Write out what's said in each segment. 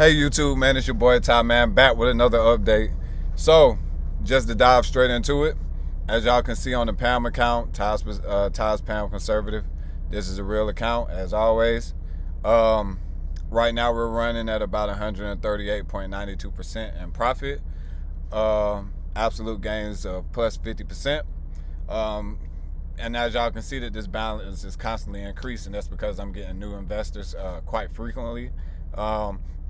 Hey YouTube, man, it's your boy Ty, man, back with another update. So, just to dive straight into it, as y'all can see on the Pamm account, Ty's Pamm Conservative. This is a real account, as always. Right now we're running at about 138.92% in profit. Absolute gains of plus 50%. And as y'all can see that this balance is constantly increasing. That's because I'm getting new investors quite frequently.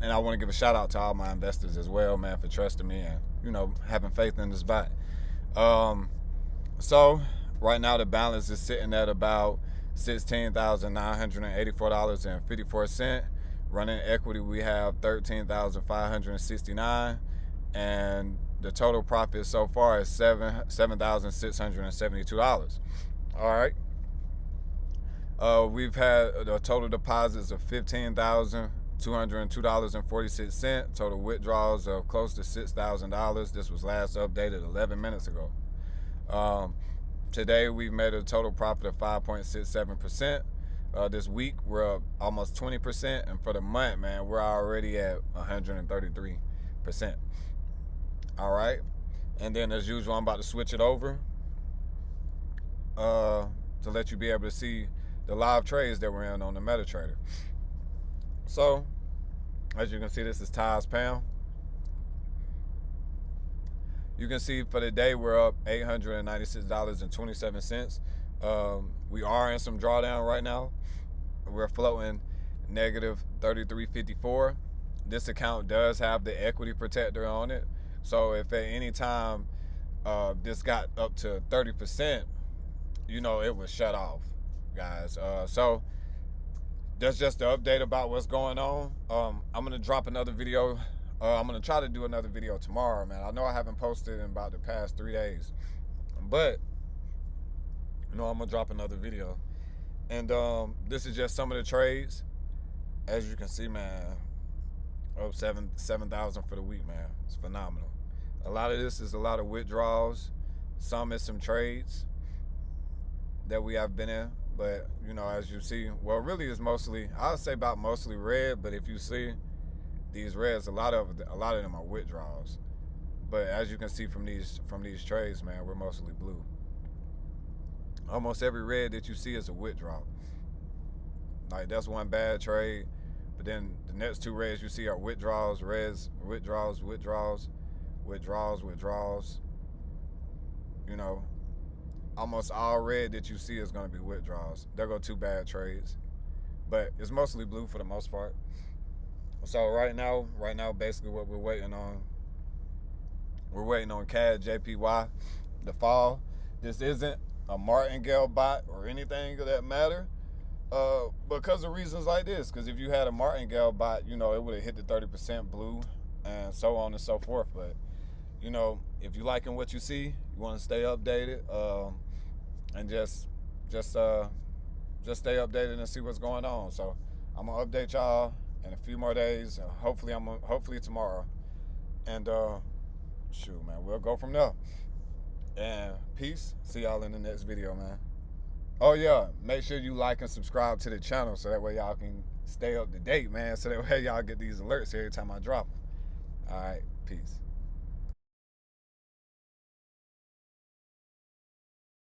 And I want to give a shout out to all my investors as well, man, for trusting me and, having faith in this bot. So right now the balance is sitting at about $16,984.54. Running equity, we have $13,569, and the total profit so far is $7,672. All right. We've had the total deposits of $15,202.46. Total withdrawals of close to $6,000. This was last updated 11 minutes ago. Today we've made a total profit of 5.67%. This week we're up almost 20%, and for the month, man, we're already at 133%. All right, and then as usual, I'm about to switch it over to let you be able to see the live trades that we're in on the MetaTrader. So, as you can see, this is Ty's Pamm. You can see for the day we're up $896.27. We are in some drawdown right now. We're floating negative 33.54. This account does have the equity protector on it. So if at any time this got up to 30%, it was shut off, guys. So that's just the update about what's going on. I'm going to drop another video. I'm going to try to do another video tomorrow, man. I know I haven't posted in about the past 3 days, but I'm going to drop another video. And this is just some of the trades. As you can see, man, up 7,000 for the week, man. It's phenomenal. A lot of this is a lot of withdrawals. Some is some trades that we have been in. But, as you see, well, really it's mostly, I'll say about mostly red. But if you see these reds, a lot of them are withdrawals. But as you can see from these trades, man, we're mostly blue. Almost every red that you see is a withdrawal. Like, that's one bad trade. But then the next two reds you see are withdrawals, reds, withdrawals, withdrawals, withdrawals, withdrawals. Almost all red that you see is going to be withdrawals. There go two bad trades. But it's mostly blue for the most part. So right now, basically what we're waiting on CAD JPY to fall. This isn't a martingale bot or anything of that matter, because of reasons like this. Because if you had a martingale bot, it would have hit the 30% blue and so on and so forth. But if you liking what you see, you want to stay updated, and just stay updated and see what's going on. So I'm gonna update y'all in a few more days. Hopefully tomorrow, and shoot, man, we'll go from there. And peace. See y'all in the next video, man. Oh yeah, make sure you like and subscribe to the channel so that way y'all can stay up to date, man. So that way y'all get these alerts every time I drop them. All right, peace.